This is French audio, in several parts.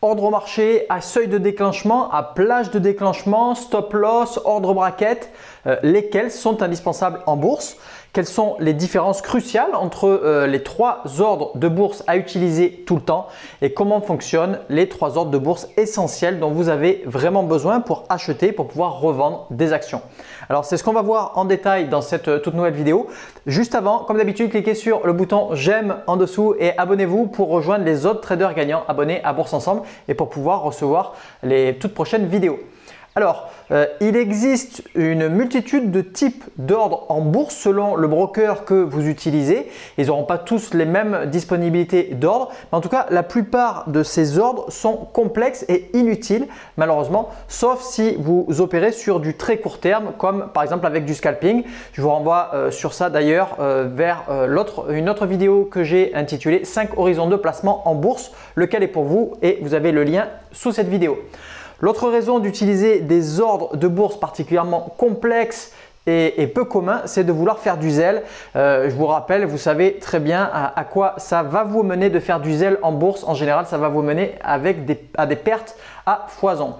ordre au marché, à seuil de déclenchement, à plage de déclenchement, stop loss, ordre bracket, lesquels sont indispensables en bourse. Quelles sont les différences cruciales entre les trois ordres de bourse à utiliser tout le temps et comment fonctionnent les trois ordres de bourse essentiels dont vous avez vraiment besoin pour acheter, pour pouvoir revendre des actions. Alors, c'est ce qu'on va voir en détail dans cette toute nouvelle vidéo. Juste avant, comme d'habitude, cliquez sur le bouton j'aime en dessous et abonnez-vous pour rejoindre les autres traders gagnants abonnés à Bourse Ensemble et pour pouvoir recevoir les toutes prochaines vidéos. Alors, il existe une multitude de types d'ordres en bourse selon le broker que vous utilisez. Ils n'auront pas tous les mêmes disponibilités d'ordres, mais en tout cas, la plupart de ces ordres sont complexes et inutiles, malheureusement, sauf si vous opérez sur du très court terme, comme par exemple avec du scalping. Je vous renvoie sur ça d'ailleurs vers une autre vidéo que j'ai intitulée 5 horizons de placement en bourse, lequel est pour vous et vous avez le lien sous cette vidéo. L'autre raison d'utiliser des ordres de bourse particulièrement complexes et peu communs, c'est de vouloir faire du zèle. Je vous rappelle, vous savez très bien à quoi ça va vous mener de faire du zèle en bourse. En général, ça va vous mener à des pertes à foison.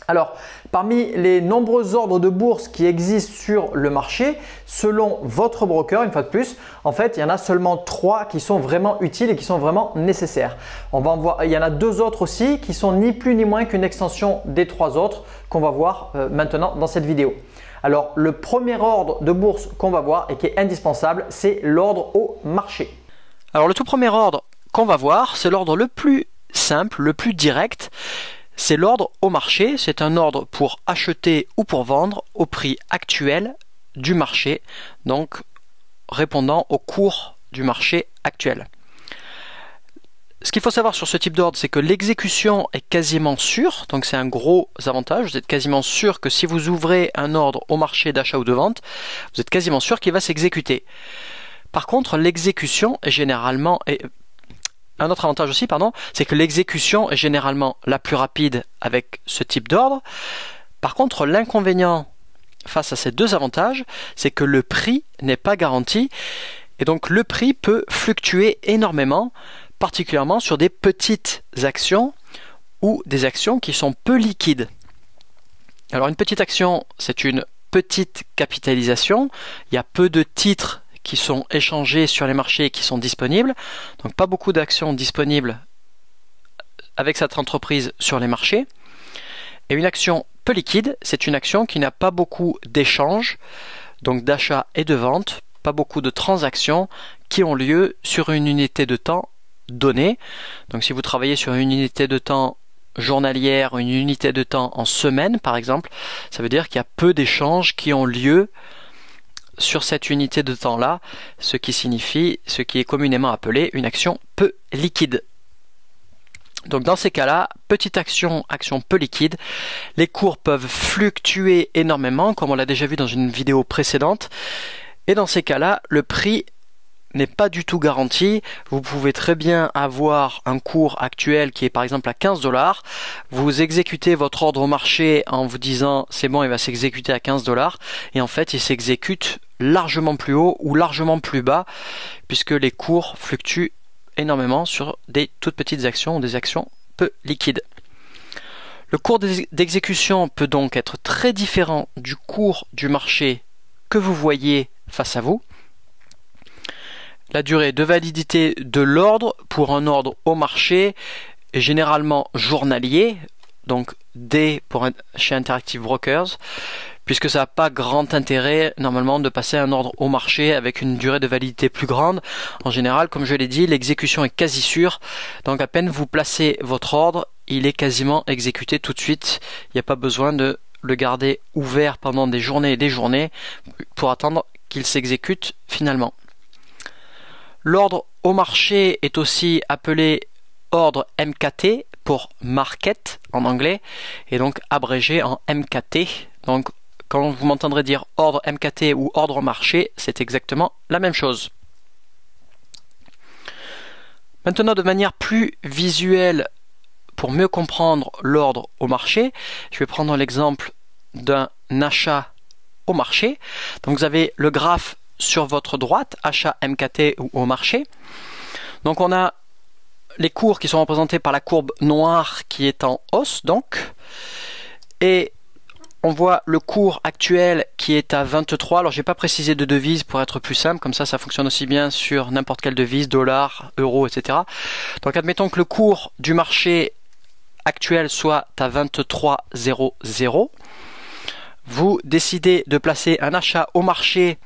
Alors, parmi les nombreux ordres de bourse qui existent sur le marché, selon votre broker, une fois de plus, en fait, il y en a seulement 3 qui sont vraiment utiles et qui sont vraiment nécessaires. On va en voir, il y en a 2 autres aussi qui sont ni plus ni moins qu'une extension des 3 autres qu'on va voir maintenant dans cette vidéo. Alors, le premier ordre de bourse qu'on va voir et qui est indispensable, c'est l'ordre au marché. Alors, le tout premier ordre qu'on va voir, c'est l'ordre le plus simple, le plus direct. C'est l'ordre au marché, c'est un ordre pour acheter ou pour vendre au prix actuel du marché, donc répondant au cours du marché actuel. Ce qu'il faut savoir sur ce type d'ordre, c'est que l'exécution est quasiment sûre, donc c'est un gros avantage. Vous êtes quasiment sûr que si vous ouvrez un ordre au marché d'achat ou de vente, vous êtes quasiment sûr qu'il va s'exécuter. Par contre, l'exécution est généralement... Un autre avantage aussi, c'est que l'exécution est généralement la plus rapide avec ce type d'ordre. Par contre, l'inconvénient face à ces deux avantages, c'est que le prix n'est pas garanti et donc le prix peut fluctuer énormément, particulièrement sur des petites actions ou des actions qui sont peu liquides. Alors une petite action, c'est une petite capitalisation, il y a peu de titres qui sont échangés sur les marchés et qui sont disponibles. Donc pas beaucoup d'actions disponibles avec cette entreprise sur les marchés. Et une action peu liquide, c'est une action qui n'a pas beaucoup d'échanges, donc d'achat et de vente, pas beaucoup de transactions qui ont lieu sur une unité de temps donnée. Donc si vous travaillez sur une unité de temps journalière, une unité de temps en semaine par exemple, ça veut dire qu'il y a peu d'échanges qui ont lieu sur cette unité de temps-là, ce qui signifie ce qui est communément appelé une action peu liquide. Donc dans ces cas-là, petite action, action peu liquide, les cours peuvent fluctuer énormément, comme on l'a déjà vu dans une vidéo précédente, et dans ces cas-là, le prix n'est pas du tout garanti. Vous pouvez très bien avoir un cours actuel qui est par exemple à 15 $. Vous exécutez votre ordre au marché en vous disant c'est bon, il va s'exécuter à 15 $. Et en fait, il s'exécute largement plus haut ou largement plus bas puisque les cours fluctuent énormément sur des toutes petites actions ou des actions peu liquides. Le cours d'exécution peut donc être très différent du cours du marché que vous voyez face à vous. La durée de validité de l'ordre pour un ordre au marché est généralement journalier, donc D chez Interactive Brokers, puisque ça n'a pas grand intérêt normalement de passer un ordre au marché avec une durée de validité plus grande. En général, comme je l'ai dit, l'exécution est quasi sûre, donc à peine vous placez votre ordre, il est quasiment exécuté tout de suite. Il n'y a pas besoin de le garder ouvert pendant des journées et des journées pour attendre qu'il s'exécute finalement. L'ordre au marché est aussi appelé ordre MKT pour market en anglais et donc abrégé en MKT. Donc quand vous m'entendrez dire ordre MKT ou ordre au marché, c'est exactement la même chose. Maintenant, de manière plus visuelle, pour mieux comprendre l'ordre au marché, je vais prendre l'exemple d'un achat au marché. Donc vous avez le graphe sur votre droite, achat MKT ou au marché. Donc on a les cours qui sont représentés par la courbe noire qui est en hausse donc. Et on voit le cours actuel qui est à 23. Alors, j'ai pas précisé de devise pour être plus simple. Comme ça fonctionne aussi bien sur n'importe quelle devise, dollar, euro, etc. Donc, admettons que le cours du marché actuel soit à 23,00. Vous décidez de placer un achat au marché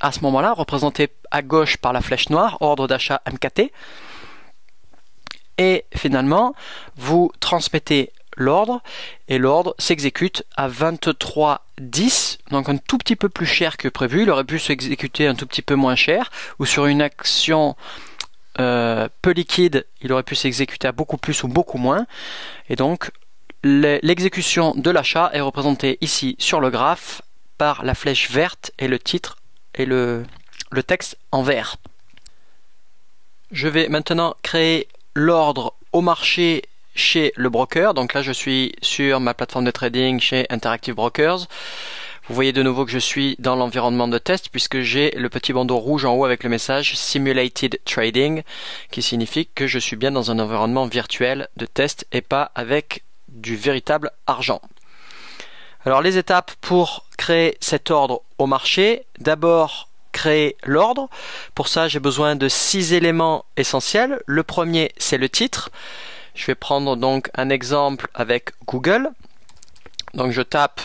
à ce moment-là, représenté à gauche par la flèche noire, ordre d'achat MKT. Et finalement, vous transmettez l'ordre et l'ordre s'exécute à 23,10, donc un tout petit peu plus cher que prévu. Il aurait pu s'exécuter un tout petit peu moins cher, ou sur une action peu liquide, il aurait pu s'exécuter à beaucoup plus ou beaucoup moins. Et donc l'exécution de l'achat est représentée ici sur le graphe par la flèche verte et le titre et le texte en vert. Je vais maintenant créer l'ordre au marché chez le broker. Donc là, je suis sur ma plateforme de trading chez Interactive Brokers. Vous voyez de nouveau que je suis dans l'environnement de test puisque j'ai le petit bandeau rouge en haut avec le message Simulated Trading qui signifie que je suis bien dans un environnement virtuel de test et pas avec du véritable argent. Alors les étapes pour créer cet ordre au marché. D'abord, créer l'ordre. Pour ça, j'ai besoin de 6 éléments essentiels. Le premier, c'est le titre. Je vais prendre donc un exemple avec Google. Donc je tape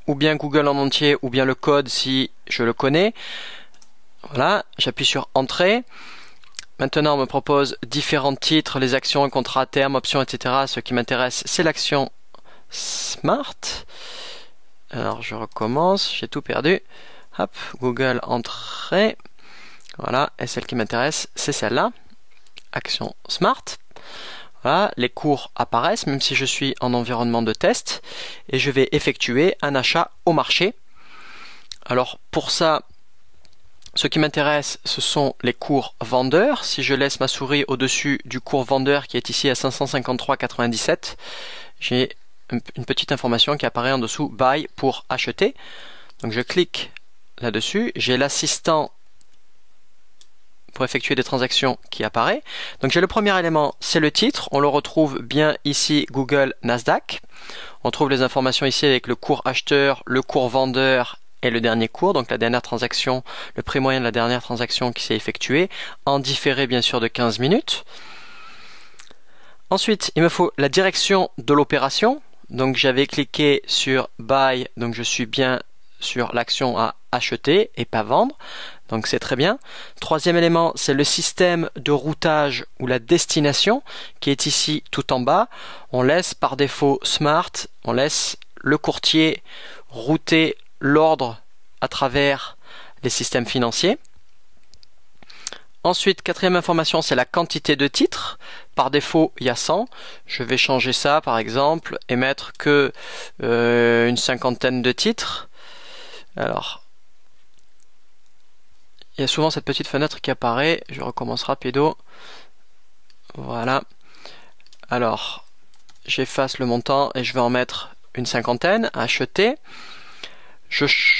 ou bien Google en entier ou bien le code si je le connais. Voilà, j'appuie sur Entrée. Maintenant, on me propose différents titres, les actions, contrats à terme, options, etc. Ce qui m'intéresse, c'est l'action Smart. Alors je recommence, j'ai tout perdu. Hop, Google Entrée. Voilà, et celle qui m'intéresse, c'est celle-là. Action Smart. Voilà, les cours apparaissent même si je suis en environnement de test et je vais effectuer un achat au marché. Alors pour ça, ce qui m'intéresse, ce sont les cours vendeurs. Si je laisse ma souris au-dessus du cours vendeur qui est ici à 553,97, j'ai une petite information qui apparaît en dessous, Buy pour acheter. Donc je clique là-dessus, j'ai l'assistant pour effectuer des transactions qui apparaît. Donc j'ai le premier élément, c'est le titre. On le retrouve bien ici, Google Nasdaq. On trouve les informations ici avec le cours acheteur, le cours vendeur et le dernier cours. Donc la dernière transaction, le prix moyen de la dernière transaction qui s'est effectuée, en différé bien sûr de 15 minutes. Ensuite, il me faut la direction de l'opération. Donc j'avais cliqué sur Buy, donc je suis bien sur l'action à acheter et pas vendre. Donc c'est très bien. Troisième élément, c'est le système de routage ou la destination qui est ici tout en bas. On laisse par défaut Smart, on laisse le courtier router l'ordre à travers les systèmes financiers. Ensuite, quatrième information, c'est la quantité de titres. Par défaut, il y a 100. Je vais changer ça par exemple et mettre que une cinquantaine de titres. Alors, il y a souvent cette petite fenêtre qui apparaît. Je recommence rapido. Voilà. Alors, j'efface le montant et je vais en mettre une cinquantaine. Acheter.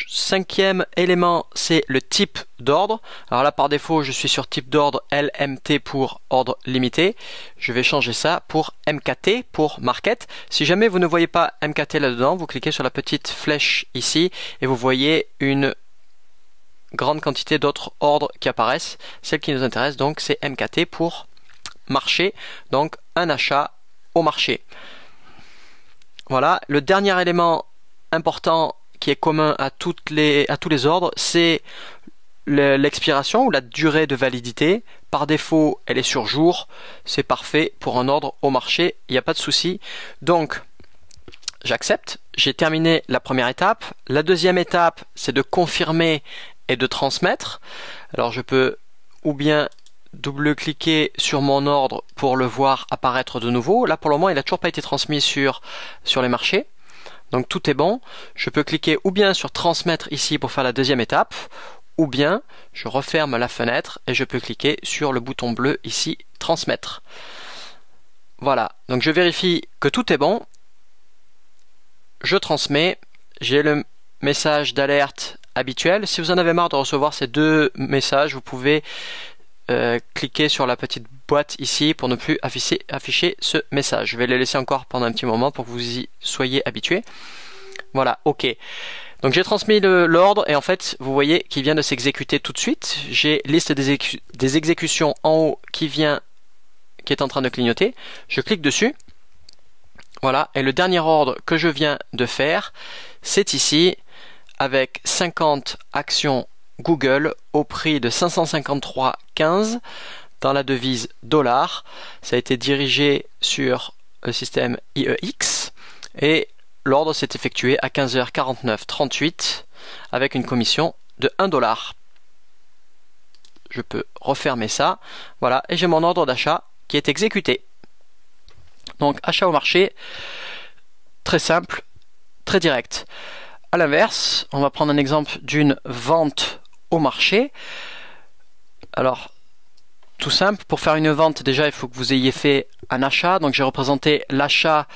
Cinquième élément, c'est le type d'ordre. Alors là, par défaut, je suis sur type d'ordre LMT pour ordre limité. Je vais changer ça pour MKT pour market. Si jamais vous ne voyez pas MKT là-dedans, vous cliquez sur la petite flèche ici et vous voyez une grande quantité d'autres ordres qui apparaissent. Celle qui nous intéresse donc, c'est MKT pour marché, donc un achat au marché. Voilà, le dernier élément important qui est commun à tous les ordres, c'est l'expiration ou la durée de validité. Par défaut, elle est sur jour. C'est parfait pour un ordre au marché, il n'y a pas de souci. Donc, j'accepte. J'ai terminé la première étape. La deuxième étape, c'est de confirmer et de transmettre. Alors, je peux ou bien double-cliquer sur mon ordre pour le voir apparaître de nouveau. Là, pour le moment, il n'a toujours pas été transmis sur les marchés. Donc tout est bon. Je peux cliquer ou bien sur transmettre ici pour faire la deuxième étape, ou bien je referme la fenêtre et je peux cliquer sur le bouton bleu ici, transmettre. Voilà, donc je vérifie que tout est bon. Je transmets. J'ai le message d'alerte habituel. Si vous en avez marre de recevoir ces deux messages, vous pouvez cliquez sur la petite boîte ici pour ne plus afficher ce message. Je vais le laisser encore pendant un petit moment pour que vous y soyez habitués. Voilà, ok. Donc j'ai transmis l'ordre et en fait vous voyez qu'il vient de s'exécuter tout de suite. J'ai liste des exécutions en haut qui est en train de clignoter. Je clique dessus. Voilà, et le dernier ordre que je viens de faire, c'est ici avec 50 actions Google au prix de 553,15 dans la devise $. Ça a été dirigé sur le système IEX et l'ordre s'est effectué à 15h49,38 avec une commission de $1. Je peux refermer ça. Voilà, et j'ai mon ordre d'achat qui est exécuté. Donc achat au marché, très simple, très direct. À l'inverse, on va prendre un exemple d'une vente au marché. Alors, tout simple, pour faire une vente, déjà il faut que vous ayez fait un achat. Donc j'ai représenté l'achat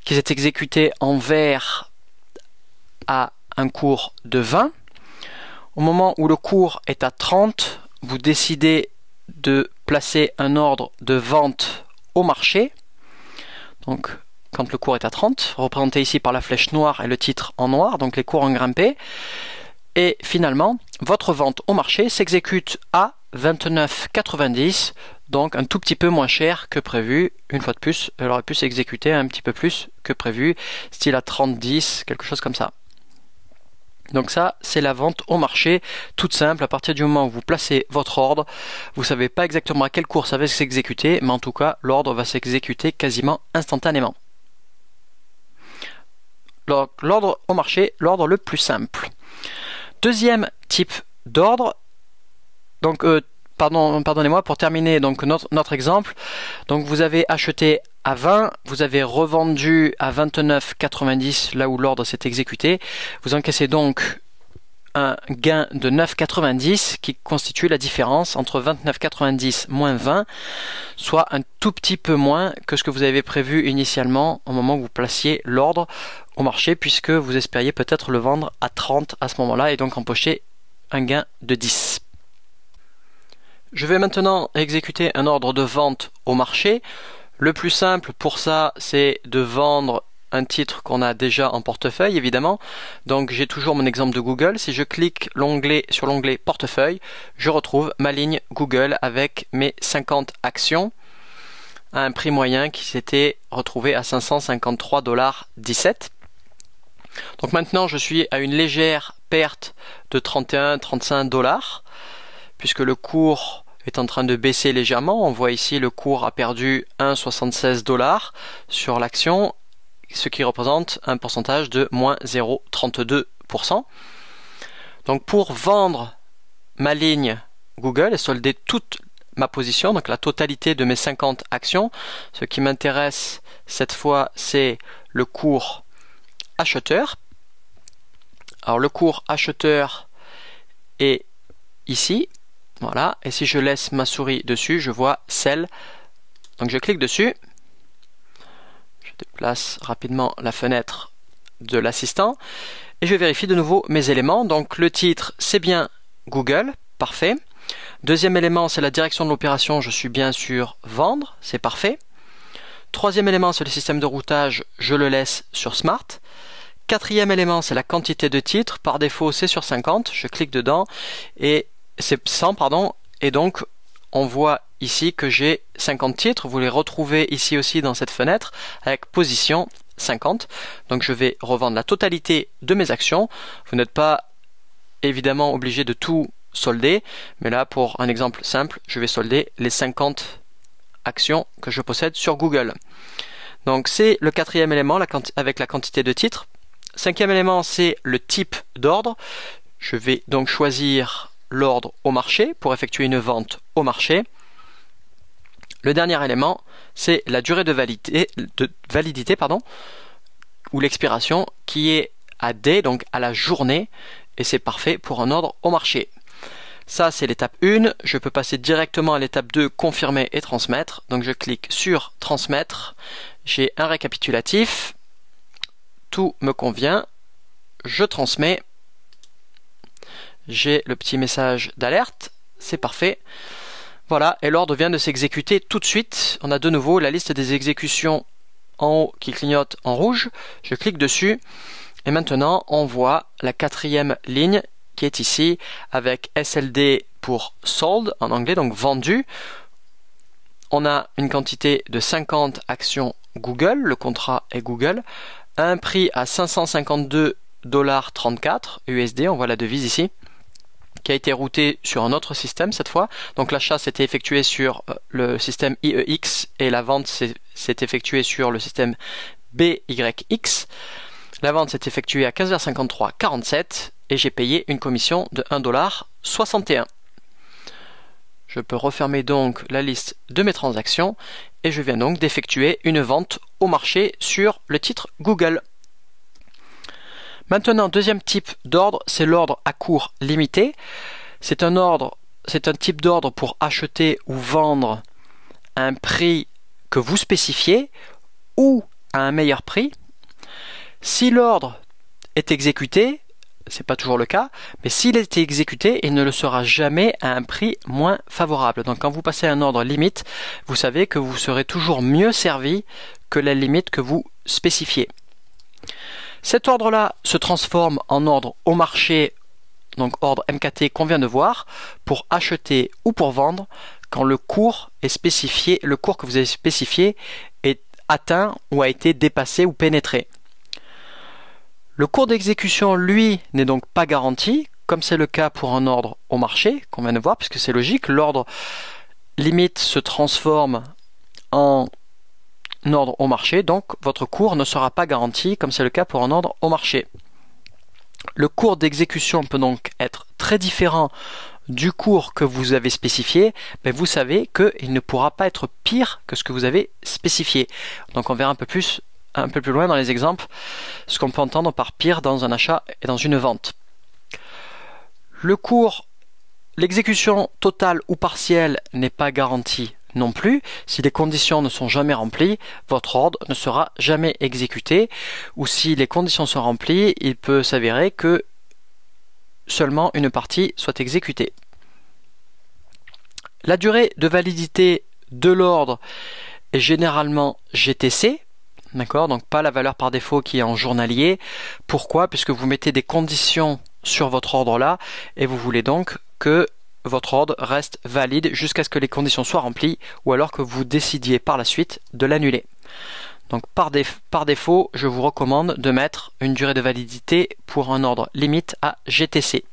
qui s'est exécuté en vert à un cours de 20. Au moment où le cours est à 30, vous décidez de placer un ordre de vente au marché. Donc quand le cours est à 30, représenté ici par la flèche noire et le titre en noir, donc les cours ont grimpé. Et finalement, votre vente au marché s'exécute à 29,90, donc un tout petit peu moins cher que prévu. Une fois de plus, elle aurait pu s'exécuter un petit peu plus que prévu, style à 30,10, quelque chose comme ça. Donc ça, c'est la vente au marché, toute simple. À partir du moment où vous placez votre ordre, vous ne savez pas exactement à quel cours ça va s'exécuter, mais en tout cas, l'ordre va s'exécuter quasiment instantanément. L'ordre au marché, l'ordre le plus simple. Deuxième type d'ordre, donc pardonnez-moi, pour terminer donc notre exemple, donc vous avez acheté à 20, vous avez revendu à 29,90 là où l'ordre s'est exécuté. Vous encaissez donc un gain de 9,90 qui constitue la différence entre 29,90 moins 20, soit un tout petit peu moins que ce que vous avez prévu initialement au moment où vous placiez l'ordre au marché, puisque vous espériez peut-être le vendre à 30 à ce moment-là et donc empocher un gain de 10. Je vais maintenant exécuter un ordre de vente au marché. Le plus simple pour ça, c'est de vendre un titre qu'on a déjà en portefeuille, évidemment. Donc j'ai toujours mon exemple de Google. Si je clique sur l'onglet portefeuille, je retrouve ma ligne Google avec mes 50 actions à un prix moyen qui s'était retrouvé à 553,17 $. Donc maintenant, je suis à une légère perte de 31-35 $, puisque le cours est en train de baisser légèrement. On voit ici le cours a perdu 1,76 $ sur l'action, ce qui représente un pourcentage de moins 0,32%. Donc pour vendre ma ligne Google et solder toute ma position, donc la totalité de mes 50 actions, ce qui m'intéresse cette fois, c'est le cours acheteur. Alors le cours acheteur est ici. Voilà, et si je laisse ma souris dessus, je vois celle. Donc je clique dessus. Je déplace rapidement la fenêtre de l'assistant. Et je vérifie de nouveau mes éléments. Donc le titre, c'est bien Google. Parfait. Deuxième élément, c'est la direction de l'opération. Je suis bien sur vendre. C'est parfait. Troisième élément, c'est le système de routage. Je le laisse sur Smart. Quatrième élément, c'est la quantité de titres. Par défaut, c'est sur 50. Je clique dedans et c'est 100, pardon, et donc on voit ici que j'ai 50 titres. Vous les retrouvez ici aussi dans cette fenêtre avec position 50. Donc je vais revendre la totalité de mes actions. Vous n'êtes pas évidemment obligé de tout solder, mais là pour un exemple simple, je vais solder les 50 actions que je possède sur Google. Donc c'est le quatrième élément avec la quantité de titres. Cinquième élément, c'est le type d'ordre. Je vais donc choisir l'ordre au marché pour effectuer une vente au marché. Le dernier élément, c'est la durée de validité, ou l'expiration qui est à D, donc à la journée, et c'est parfait pour un ordre au marché. Ça, c'est l'étape 1. Je peux passer directement à l'étape 2, confirmer et transmettre. Donc je clique sur transmettre. J'ai un récapitulatif. Tout me convient. Je transmets. J'ai le petit message d'alerte, c'est parfait. Voilà, et l'ordre vient de s'exécuter tout de suite. On a de nouveau la liste des exécutions en haut qui clignote en rouge. Je clique dessus et maintenant on voit la quatrième ligne qui est ici avec SLD pour sold en anglais, donc vendu. On a une quantité de 50 actions Google, le contrat est Google, un prix à 552,34 $ USD, on voit la devise ici, qui a été routé sur un autre système cette fois. Donc l'achat s'était effectué sur le système IEX et la vente s'est effectuée sur le système BYX. La vente s'est effectuée à 15,5347 et j'ai payé une commission de 1,61 $. Je peux refermer donc la liste de mes transactions et je viens donc d'effectuer une vente au marché sur le titre Google. Maintenant, deuxième type d'ordre, c'est l'ordre à court limité. C'est un type d'ordre pour acheter ou vendre à un prix que vous spécifiez ou à un meilleur prix. Si l'ordre est exécuté, c'est pas toujours le cas, mais s'il est exécuté, il ne le sera jamais à un prix moins favorable. Donc quand vous passez un ordre limite, vous savez que vous serez toujours mieux servi que la limite que vous spécifiez. Cet ordre-là se transforme en ordre au marché, donc ordre MKT qu'on vient de voir, pour acheter ou pour vendre quand le cours est spécifié, le cours que vous avez spécifié est atteint ou a été dépassé ou pénétré. Le cours d'exécution, lui, n'est donc pas garanti, comme c'est le cas pour un ordre au marché qu'on vient de voir, puisque c'est logique, l'ordre limite se transforme en ordre au marché, donc votre cours ne sera pas garanti comme c'est le cas pour un ordre au marché. Le cours d'exécution peut donc être très différent du cours que vous avez spécifié, mais vous savez qu'il ne pourra pas être pire que ce que vous avez spécifié. Donc on verra un peu plus loin dans les exemples ce qu'on peut entendre par pire dans un achat et dans une vente. L'exécution totale ou partielle n'est pas garantie non plus. Si les conditions ne sont jamais remplies, votre ordre ne sera jamais exécuté, ou si les conditions sont remplies, il peut s'avérer que seulement une partie soit exécutée. La durée de validité de l'ordre est généralement GTC, d'accord, donc pas la valeur par défaut qui est en journalier. Pourquoi? Puisque vous mettez des conditions sur votre ordre là et vous voulez donc que votre ordre reste valide jusqu'à ce que les conditions soient remplies ou alors que vous décidiez par la suite de l'annuler. Donc par défaut, je vous recommande de mettre une durée de validité pour un ordre limite à GTC.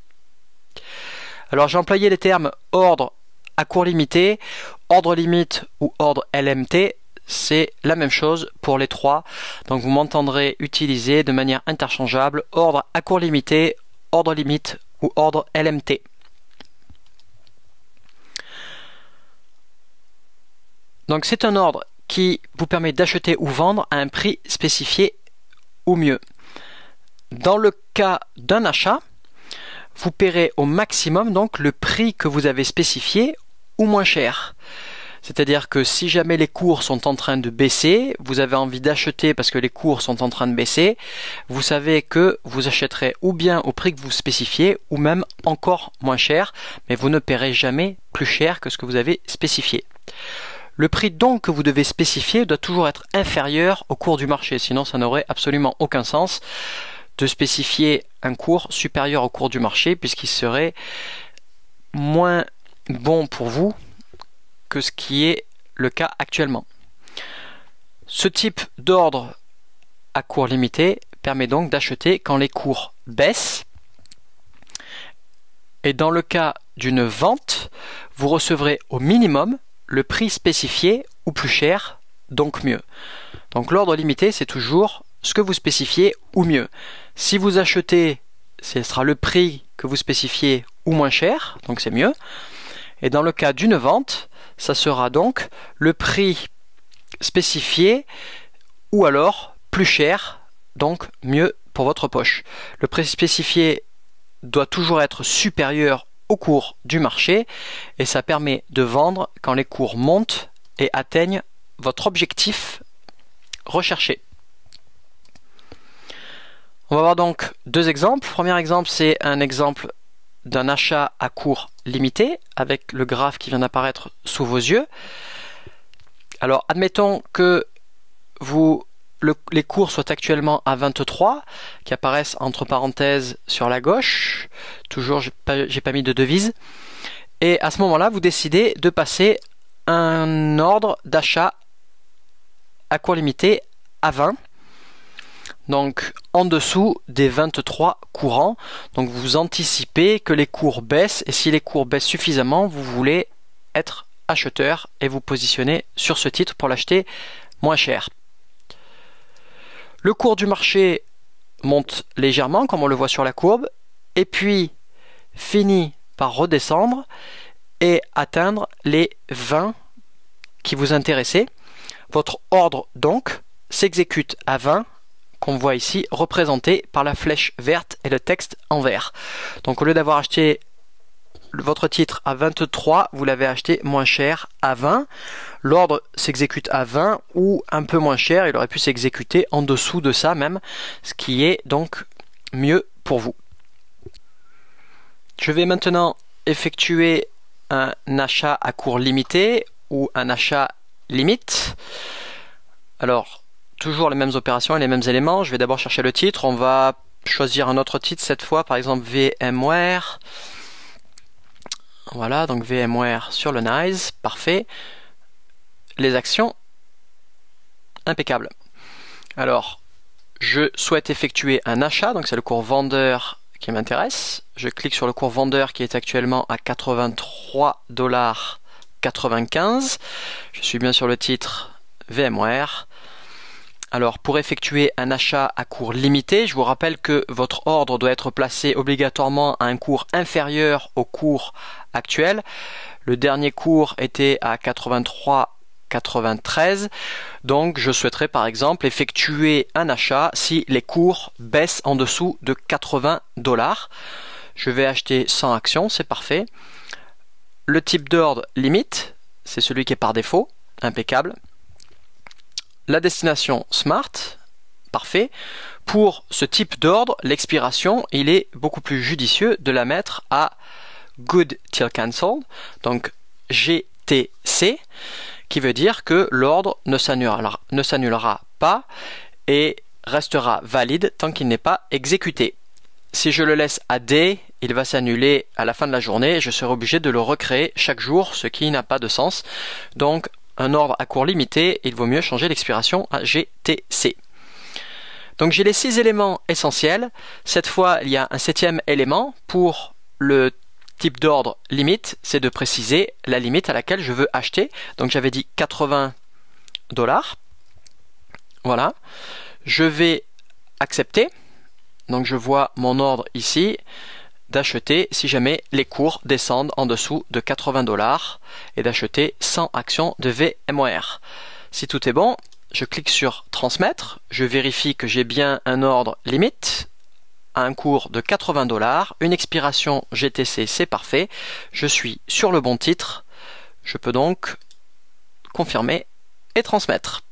Alors j'ai employé les termes ordre à court limité, ordre limite ou ordre LMT. C'est la même chose pour les trois. Donc vous m'entendrez utiliser de manière interchangeable ordre à court limité, ordre limite ou ordre LMT. Donc c'est un ordre qui vous permet d'acheter ou vendre à un prix spécifié ou mieux. Dans le cas d'un achat, vous paierez au maximum donc le prix que vous avez spécifié ou moins cher. C'est-à-dire que si jamais les cours sont en train de baisser, vous avez envie d'acheter parce que les cours sont en train de baisser, vous savez que vous achèterez ou bien au prix que vous spécifiez ou même encore moins cher, mais vous ne paierez jamais plus cher que ce que vous avez spécifié. Le prix donc que vous devez spécifier doit toujours être inférieur au cours du marché, sinon ça n'aurait absolument aucun sens de spécifier un cours supérieur au cours du marché puisqu'il serait moins bon pour vous que ce qui est le cas actuellement. Ce type d'ordre à cours limité permet donc d'acheter quand les cours baissent. Et dans le cas d'une vente, vous recevrez au minimum le prix spécifié ou plus cher, donc mieux. Donc l'ordre limité, c'est toujours ce que vous spécifiez ou mieux. Si vous achetez, ce sera le prix que vous spécifiez ou moins cher, donc c'est mieux. Et dans le cas d'une vente, ça sera donc le prix spécifié ou alors plus cher, donc mieux pour votre poche. Le prix spécifié doit toujours être supérieur au cours du marché et ça permet de vendre quand les cours montent et atteignent votre objectif recherché. On va voir donc deux exemples. Le premier exemple, c'est un exemple d'un achat à court limité avec le graphe qui vient d'apparaître sous vos yeux. Alors admettons que les cours soient actuellement à 23, qui apparaissent entre parenthèses sur la gauche. Toujours, j'ai pas mis de devise. Et à ce moment-là, vous décidez de passer un ordre d'achat à cours limité à 20. Donc en dessous des 23 courants. Donc vous anticipez que les cours baissent, et si les cours baissent suffisamment, vous voulez être acheteur et vous positionner sur ce titre pour l'acheter moins cher. Le cours du marché monte légèrement, comme on le voit sur la courbe, et puis finit par redescendre et atteindre les 20 qui vous intéressaient. Votre ordre donc s'exécute à 20, qu'on voit ici représenté par la flèche verte et le texte en vert. Donc au lieu d'avoir acheté votre titre à 23, vous l'avez acheté moins cher à 20. L'ordre s'exécute à 20 ou un peu moins cher, il aurait pu s'exécuter en dessous de ça même, ce qui est donc mieux pour vous. Je vais maintenant effectuer un achat à cours limité ou un achat limite. Alors, toujours les mêmes opérations et les mêmes éléments. Je vais d'abord chercher le titre. On va choisir un autre titre cette fois, par exemple VMware. Voilà, donc VMware sur le NYSE, parfait. Les actions, impeccable. Alors, je souhaite effectuer un achat, donc c'est le cours vendeur qui m'intéresse. Je clique sur le cours vendeur qui est actuellement à 83,95 $. Je suis bien sur le titre VMware. Alors, pour effectuer un achat à cours limité, je vous rappelle que votre ordre doit être placé obligatoirement à un cours inférieur au cours actuel. Le dernier cours était à 83,93 $. Donc, je souhaiterais par exemple effectuer un achat si les cours baissent en dessous de 80 $. Je vais acheter 100 actions, c'est parfait. Le type d'ordre limite, c'est celui qui est par défaut, impeccable. La destination Smart, parfait. Pour ce type d'ordre, l'expiration, il est beaucoup plus judicieux de la mettre à Good Till Cancelled, donc GTC, qui veut dire que l'ordre ne s'annulera pas et restera valide tant qu'il n'est pas exécuté. Si je le laisse à Day, il va s'annuler à la fin de la journée et je serai obligé de le recréer chaque jour, ce qui n'a pas de sens. Donc, un ordre à cours limité, il vaut mieux changer l'expiration à GTC. Donc j'ai les 6 éléments essentiels. Cette fois, il y a un 7e élément pour le type d'ordre limite, c'est de préciser la limite à laquelle je veux acheter. Donc j'avais dit 80 $. Voilà. Je vais accepter. Donc je vois mon ordre ici d'acheter si jamais les cours descendent en dessous de 80 $ et d'acheter 100 actions de VMware. Si tout est bon, je clique sur transmettre, je vérifie que j'ai bien un ordre limite à un cours de 80 $, une expiration GTC, c'est parfait, je suis sur le bon titre, je peux donc confirmer et transmettre.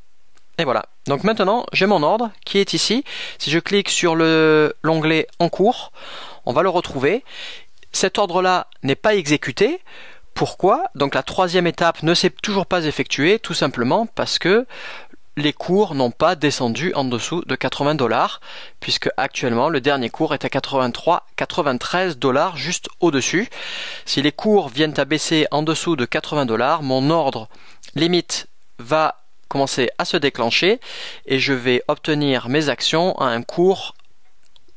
Et voilà, donc maintenant j'ai mon ordre qui est ici. Si je clique sur l'onglet en cours, on va le retrouver. Cet ordre-là n'est pas exécuté. Pourquoi? Donc la 3e étape ne s'est toujours pas effectuée, tout simplement parce que les cours n'ont pas descendu en dessous de 80 $, puisque actuellement le dernier cours est à 83,93 $, juste au-dessus. Si les cours viennent à baisser en dessous de 80 $, mon ordre limite va commencer à se déclencher et je vais obtenir mes actions à un cours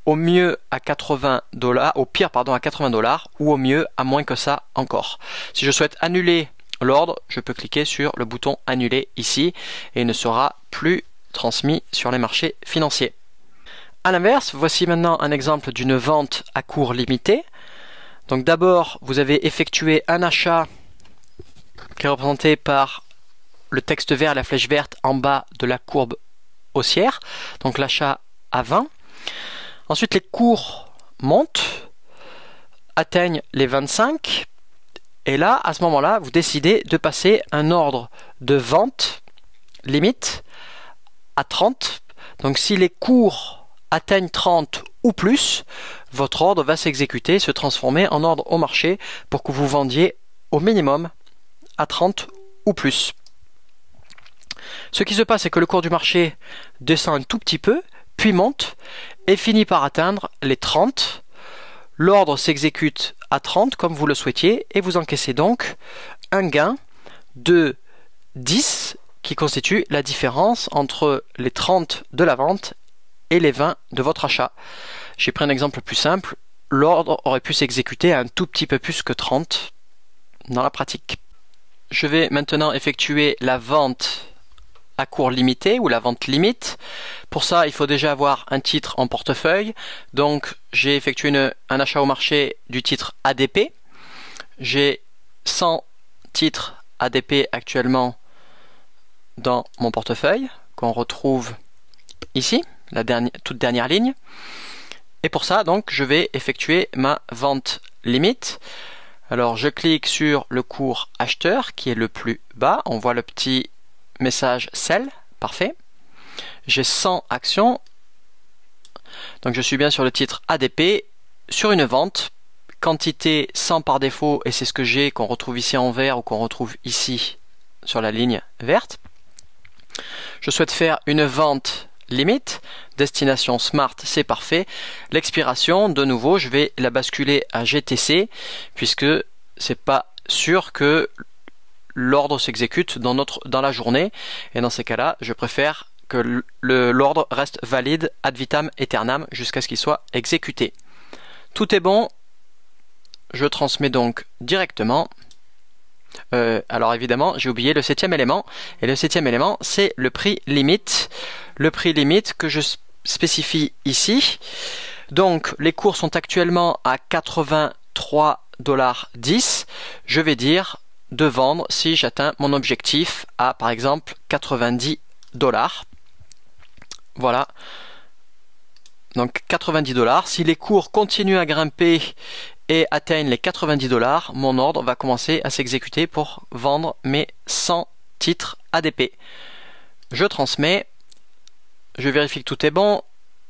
au mieux à 80 $, au pire pardon à 80 $, ou au mieux à moins que ça encore. Si je souhaite annuler l'ordre, je peux cliquer sur le bouton annuler ici et il ne sera plus transmis sur les marchés financiers. A l'inverse, voici maintenant un exemple d'une vente à cours limité. Donc d'abord, vous avez effectué un achat qui est représenté par le texte vert et la flèche verte en bas de la courbe haussière, donc l'achat à 20. Ensuite, les cours montent, atteignent les 25, et là, à ce moment-là, vous décidez de passer un ordre de vente limite à 30. Donc si les cours atteignent 30 ou plus, votre ordre va s'exécuter, se transformer en ordre au marché pour que vous vendiez au minimum à 30 ou plus. Ce qui se passe, c'est que le cours du marché descend un tout petit peu, puis monte et finit par atteindre les 30. L'ordre s'exécute à 30 comme vous le souhaitiez et vous encaissez donc un gain de 10 qui constitue la différence entre les 30 de la vente et les 20 de votre achat. J'ai pris un exemple plus simple. L'ordre aurait pu s'exécuter à un tout petit peu plus que 30 dans la pratique. Je vais maintenant effectuer la vente à cours limité ou la vente limite. Pour ça, il faut déjà avoir un titre en portefeuille. Donc, j'ai effectué un achat au marché du titre ADP. J'ai 100 titres ADP actuellement dans mon portefeuille, qu'on retrouve ici, la toute dernière ligne. Et pour ça, donc, je vais effectuer ma vente limite. Alors, je clique sur le cours acheteur, qui est le plus bas. On voit le petit message sell, parfait. J'ai 100 actions. Donc, je suis bien sur le titre ADP, sur une vente. Quantité 100 par défaut, et c'est ce que j'ai, qu'on retrouve ici en vert ou qu'on retrouve ici sur la ligne verte. Je souhaite faire une vente limite, destination Smart, c'est parfait. L'expiration, de nouveau, je vais la basculer à GTC, puisque c'est pas sûr que l'ordre s'exécute dans la journée, et dans ces cas-là, je préfère que l'ordre reste valide ad vitam aeternam jusqu'à ce qu'il soit exécuté. Tout est bon. Je transmets donc directement. Alors évidemment, j'ai oublié le 7e élément. Et le 7e élément, c'est le prix limite. Le prix limite que je spécifie ici. Donc, les cours sont actuellement à 83,10 $. Je vais dire de vendre si j'atteins mon objectif à, par exemple, 90 $. Voilà. Donc 90 $. Si les cours continuent à grimper et atteignent les 90 $, mon ordre va commencer à s'exécuter pour vendre mes 100 titres ADP. Je transmets, je vérifie que tout est bon,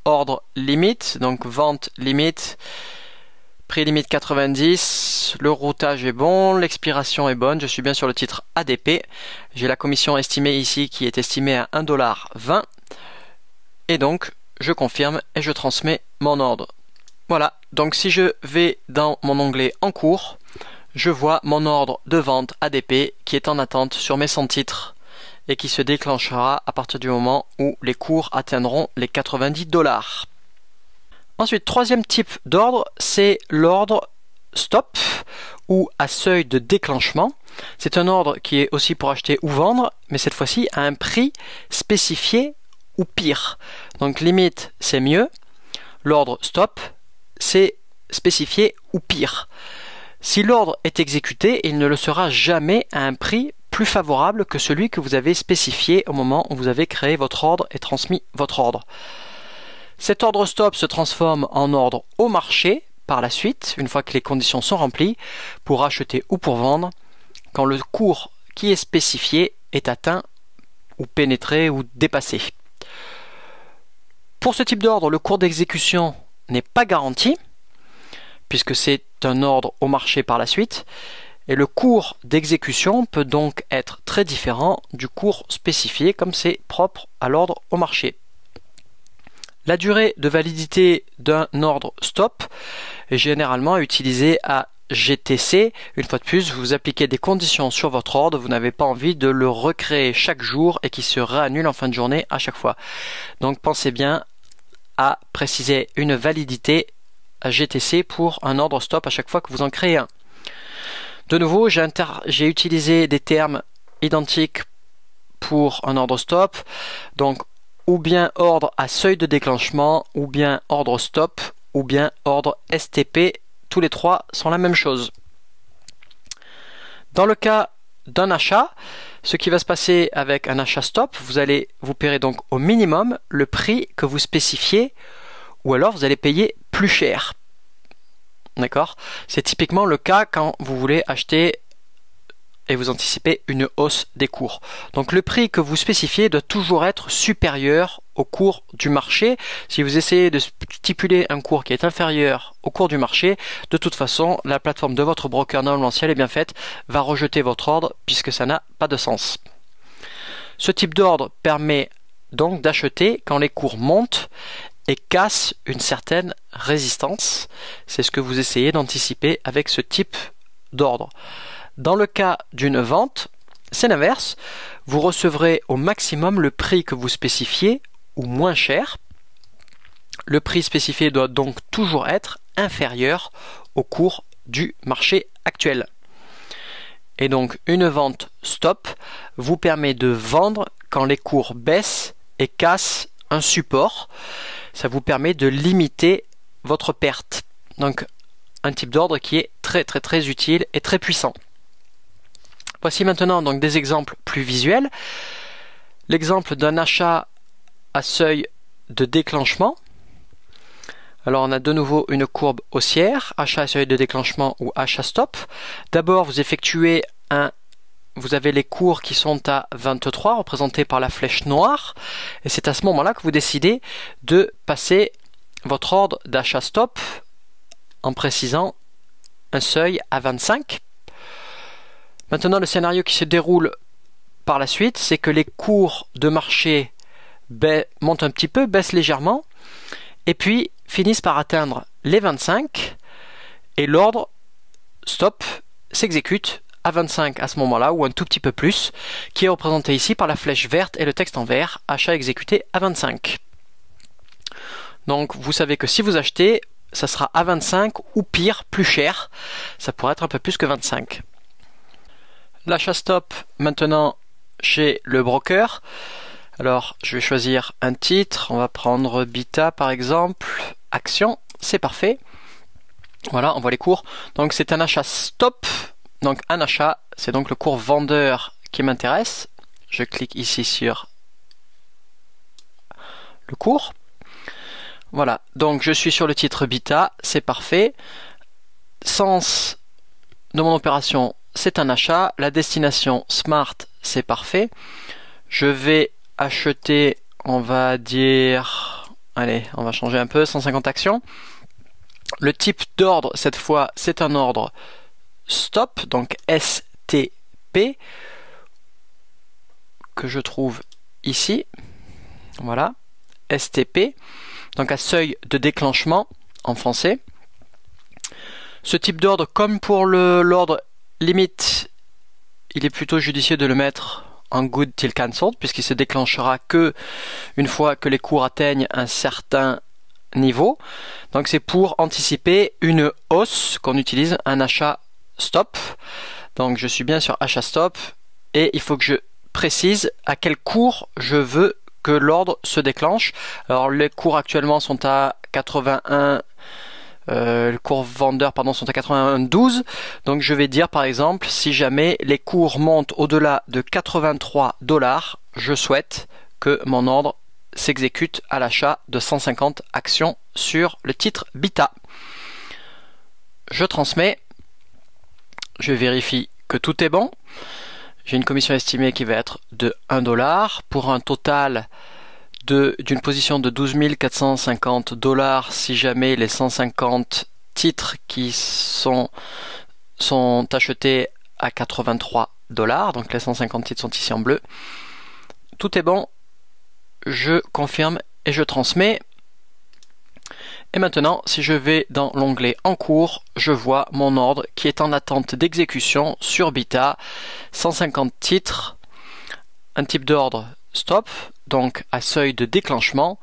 ordre limite, donc vente limite, prix limite 90, le routage est bon, l'expiration est bonne, je suis bien sur le titre ADP, j'ai la commission estimée ici qui est estimée à 1,20 $, et donc je confirme et je transmets mon ordre. Voilà, donc si je vais dans mon onglet en cours, je vois mon ordre de vente ADP qui est en attente sur mes 100 titres et qui se déclenchera à partir du moment où les cours atteindront les 90 $. Ensuite, troisième type d'ordre, c'est l'ordre stop ou à seuil de déclenchement. C'est un ordre qui est aussi pour acheter ou vendre, mais cette fois-ci à un prix spécifié ou pire. Donc limite, c'est mieux. L'ordre stop, c'est spécifié ou pire. Si l'ordre est exécuté, il ne le sera jamais à un prix plus favorable que celui que vous avez spécifié au moment où vous avez créé votre ordre et transmis votre ordre. Cet ordre stop se transforme en ordre au marché par la suite, une fois que les conditions sont remplies, pour acheter ou pour vendre, quand le cours qui est spécifié est atteint ou pénétré ou dépassé. Pour ce type d'ordre, le cours d'exécution n'est pas garanti, puisque c'est un ordre au marché par la suite, et le cours d'exécution peut donc être très différent du cours spécifié, comme c'est propre à l'ordre au marché. La durée de validité d'un ordre stop est généralement utilisée à GTC. Une fois de plus, vous appliquez des conditions sur votre ordre, vous n'avez pas envie de le recréer chaque jour et qu'il se réannule en fin de journée à chaque fois. Donc pensez bien à préciser une validité à GTC pour un ordre stop à chaque fois que vous en créez un. De nouveau, j'ai utilisé des termes identiques pour un ordre stop, donc ou bien ordre à seuil de déclenchement, ou bien ordre stop, ou bien ordre STP, tous les trois sont la même chose. Dans le cas d'un achat, ce qui va se passer avec un achat stop, vous paierez donc au minimum le prix que vous spécifiez, ou alors vous allez payer plus cher. D'accord ? C'est typiquement le cas quand vous voulez acheter et vous anticipez une hausse des cours. Donc le prix que vous spécifiez doit toujours être supérieur au cours du marché. Si vous essayez de stipuler un cours qui est inférieur au cours du marché, de toute façon, la plateforme de votre broker, normalement si elle est bien faite, va rejeter votre ordre puisque ça n'a pas de sens. Ce type d'ordre permet donc d'acheter quand les cours montent et cassent une certaine résistance. C'est ce que vous essayez d'anticiper avec ce type d'ordre. Dans le cas d'une vente, c'est l'inverse. Vous recevrez au maximum le prix que vous spécifiez ou moins cher. Le prix spécifié doit donc toujours être inférieur au cours du marché actuel. Et donc une vente stop vous permet de vendre quand les cours baissent et cassent un support. Ça vous permet de limiter votre perte. Donc un type d'ordre qui est très utile et très puissant. Voici maintenant donc des exemples plus visuels. L'exemple d'un achat à seuil de déclenchement. Alors on a de nouveau une courbe haussière, achat à seuil de déclenchement ou achat stop. D'abord vous effectuez vous avez les cours qui sont à 23 représentés par la flèche noire et c'est à ce moment-là que vous décidez de passer votre ordre d'achat stop en précisant un seuil à 25. Maintenant, le scénario qui se déroule par la suite, c'est que les cours de marché montent un petit peu, baissent légèrement, et puis finissent par atteindre les 25, et l'ordre stop s'exécute à 25 à ce moment-là, ou un tout petit peu plus, qui est représenté ici par la flèche verte et le texte en vert, achat exécuté à 25. Donc vous savez que si vous achetez, ça sera à 25 ou pire, plus cher, ça pourrait être un peu plus que 25. L'achat stop maintenant chez le broker. Alors je vais choisir un titre, on va prendre Bita par exemple, action, c'est parfait. Voilà, on voit les cours. Donc c'est un achat stop, donc un achat, c'est donc le cours vendeur qui m'intéresse. Je clique ici sur le cours. Voilà, donc je suis sur le titre Bita, c'est parfait. Sens de mon opération, c'est un achat. La destination Smart, c'est parfait. Je vais acheter, on va dire, allez, on va changer un peu, 150 actions. Le type d'ordre, cette fois, c'est un ordre stop, donc STP, que je trouve ici. Voilà, STP, donc à seuil de déclenchement en français. Ce type d'ordre, comme pour l'ordre limite, il est plutôt judicieux de le mettre en good till cancelled, puisqu'il se déclenchera que une fois que les cours atteignent un certain niveau. Donc c'est pour anticiper une hausse qu'on utilise un achat stop. Donc je suis bien sur achat stop et il faut que je précise à quel cours je veux que l'ordre se déclenche. Alors les cours actuellement sont à 81, le cours vendeur sont à 81,12. Donc je vais dire par exemple, si jamais les cours montent au-delà de 83 $, je souhaite que mon ordre s'exécute à l'achat de 150 actions sur le titre Bita. Je transmets, je vérifie que tout est bon. J'ai une commission estimée qui va être de 1 $ pour un total d'une position de 12 450 $ si jamais les 150 titres qui sont achetés à 83 $. Donc les 150 titres sont ici en bleu. Tout est bon. Je confirme et je transmets. Et maintenant, si je vais dans l'onglet en cours, je vois mon ordre qui est en attente d'exécution sur Bita. 150 titres, un type d'ordre stop, donc à seuil de déclenchement.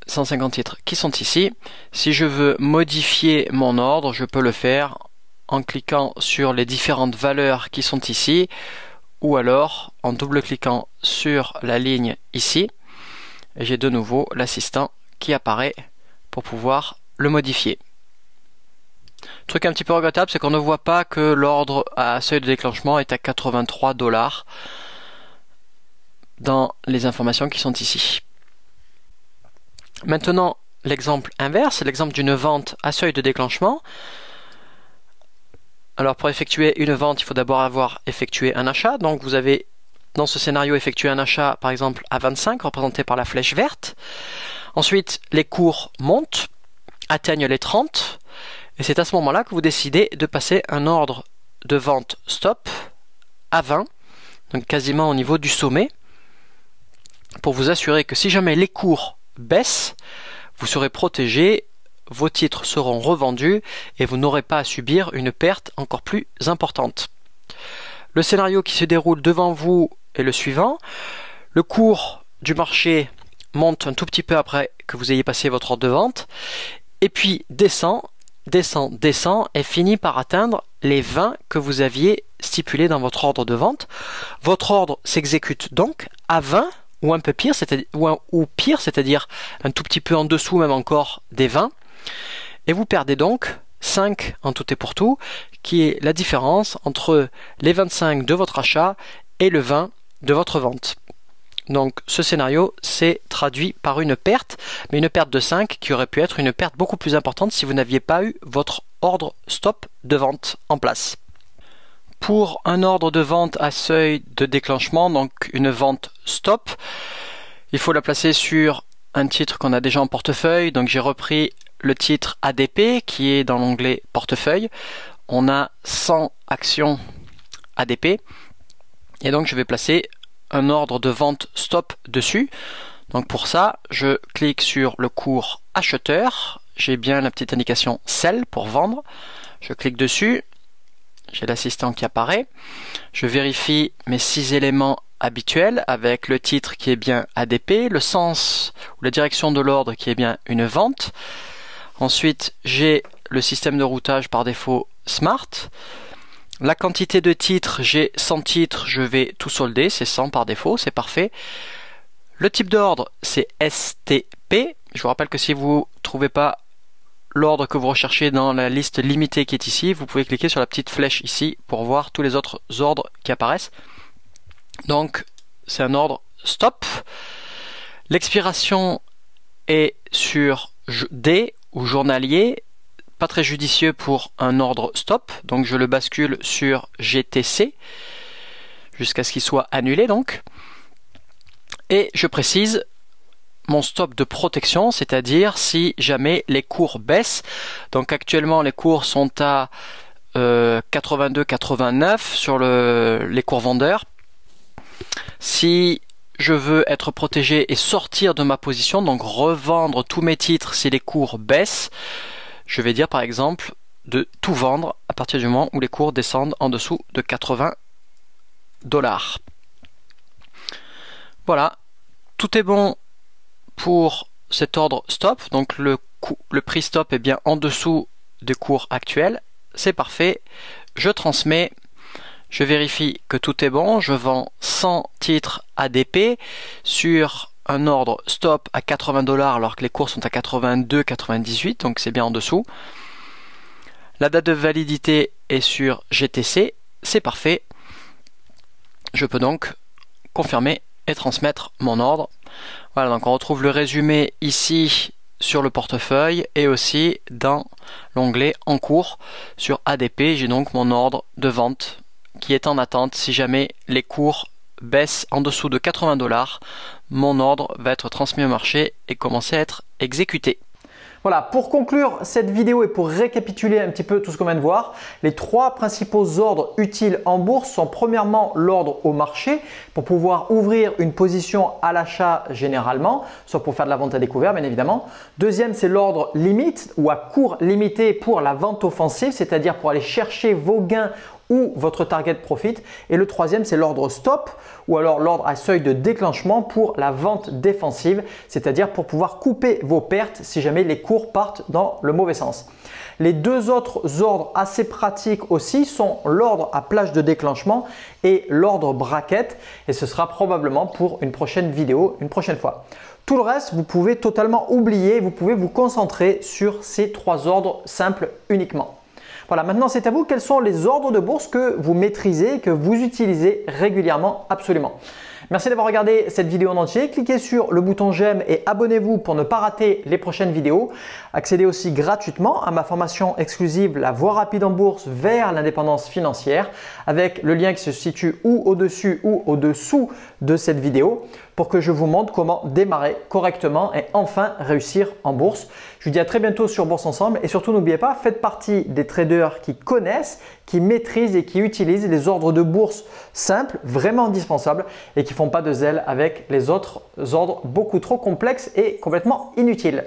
150 titres qui sont ici. Si je veux modifier mon ordre, je peux le faire en cliquant sur les différentes valeurs qui sont ici, ou alors en double-cliquant sur la ligne ici. Et j'ai de nouveau l'assistant qui apparaît pour pouvoir le modifier. Truc un petit peu regrettable, c'est qu'on ne voit pas que l'ordre à seuil de déclenchement est à 83 $ dans les informations qui sont ici. Maintenant, l'exemple inverse, l'exemple d'une vente à seuil de déclenchement. Alors pour effectuer une vente, il faut d'abord avoir effectué un achat. Donc vous avez dans ce scénario effectué un achat par exemple à 25, représenté par la flèche verte. Ensuite, les cours montent, atteignent les 30. Et c'est à ce moment-là que vous décidez de passer un ordre de vente stop à 20, donc quasiment au niveau du sommet, pour vous assurer que si jamais les cours baissent, vous serez protégé, vos titres seront revendus et vous n'aurez pas à subir une perte encore plus importante. Le scénario qui se déroule devant vous est le suivant. Le cours du marché monte un tout petit peu après que vous ayez passé votre ordre de vente, et puis descend et finit par atteindre les 20 que vous aviez stipulés dans votre ordre de vente. Votre ordre s'exécute donc à 20 ou un peu pire, c'est-à-dire un tout petit peu en dessous même encore des 20. Et vous perdez donc 5 en tout et pour tout, qui est la différence entre les 25 de votre achat et le 20 de votre vente. Donc ce scénario s'est traduit par une perte, mais une perte de 5 qui aurait pu être une perte beaucoup plus importante si vous n'aviez pas eu votre ordre stop de vente en place. Pour un ordre de vente à seuil de déclenchement, donc une vente stop, il faut la placer sur un titre qu'on a déjà en portefeuille. Donc j'ai repris le titre ADP qui est dans l'onglet portefeuille. On a 100 actions ADP et donc je vais placer un ordre de vente stop dessus. Donc pour ça, je clique sur le cours acheteur. J'ai bien la petite indication sell pour vendre. Je clique dessus. J'ai l'assistant qui apparaît. Je vérifie mes 6 éléments habituels avec le titre qui est bien ADP, le sens ou la direction de l'ordre qui est bien une vente. Ensuite, j'ai le système de routage par défaut Smart. La quantité de titres, j'ai 100 titres, je vais tout solder, c'est 100 par défaut, c'est parfait. Le type d'ordre, c'est STP. Je vous rappelle que si vous ne trouvez pas l'ordre que vous recherchez dans la liste limitée qui est ici, vous pouvez cliquer sur la petite flèche ici pour voir tous les autres ordres qui apparaissent. Donc, c'est un ordre stop. L'expiration est sur D ou journalier. Pas très judicieux pour un ordre stop, donc je le bascule sur GTC jusqu'à ce qu'il soit annulé donc. Et je précise mon stop de protection, c'est-à-dire si jamais les cours baissent. Donc actuellement les cours sont à 82,89 sur les cours vendeurs. Si je veux être protégé et sortir de ma position, donc revendre tous mes titres si les cours baissent, je vais dire par exemple de tout vendre à partir du moment où les cours descendent en dessous de 80 $. Voilà, tout est bon pour cet ordre stop. Donc le prix stop est bien en dessous des cours actuels. C'est parfait. Je transmets. Je vérifie que tout est bon. Je vends 100 titres ADP sur un ordre stop à 80 $ alors que les cours sont à 82,98, donc c'est bien en dessous. La date de validité est sur GTC, c'est parfait. Je peux donc confirmer et transmettre mon ordre. Voilà, donc on retrouve le résumé ici sur le portefeuille et aussi dans l'onglet en cours sur ADP. J'ai donc mon ordre de vente qui est en attente. Si jamais les cours baissent en dessous de 80 $, mon ordre va être transmis au marché et commencer à être exécuté. Voilà, pour conclure cette vidéo et pour récapituler un petit peu tout ce qu'on vient de voir, les 3 principaux ordres utiles en bourse sont premièrement l'ordre au marché pour pouvoir ouvrir une position à l'achat généralement, soit pour faire de la vente à découvert bien évidemment. Deuxième, c'est l'ordre limite ou à court limité pour la vente offensive, c'est-à-dire pour aller chercher vos gains ou votre target profit. Et le troisième, c'est l'ordre stop ou alors l'ordre à seuil de déclenchement pour la vente défensive, c'est-à-dire pour pouvoir couper vos pertes si jamais les cours partent dans le mauvais sens. Les 2 autres ordres assez pratiques aussi sont l'ordre à plage de déclenchement et l'ordre bracket, et ce sera probablement pour une prochaine vidéo, une prochaine fois. Tout le reste, vous pouvez totalement oublier, vous pouvez vous concentrer sur ces 3 ordres simples uniquement. Voilà, maintenant c'est à vous. Quels sont les ordres de bourse que vous maîtrisez, que vous utilisez régulièrement? Absolument. Merci d'avoir regardé cette vidéo en entier. Cliquez sur le bouton j'aime et abonnez-vous pour ne pas rater les prochaines vidéos. Accédez aussi gratuitement à ma formation exclusive La Voie rapide en bourse vers l'indépendance financière avec le lien qui se situe ou au-dessus ou au-dessous de cette vidéo pour que je vous montre comment démarrer correctement et enfin réussir en bourse. Je vous dis à très bientôt sur Bourse Ensemble et surtout n'oubliez pas, faites partie des traders qui connaissent, qui maîtrisent et qui utilisent les ordres de bourse simples, vraiment indispensables et qui ne font pas de zèle avec les autres ordres beaucoup trop complexes et complètement inutiles.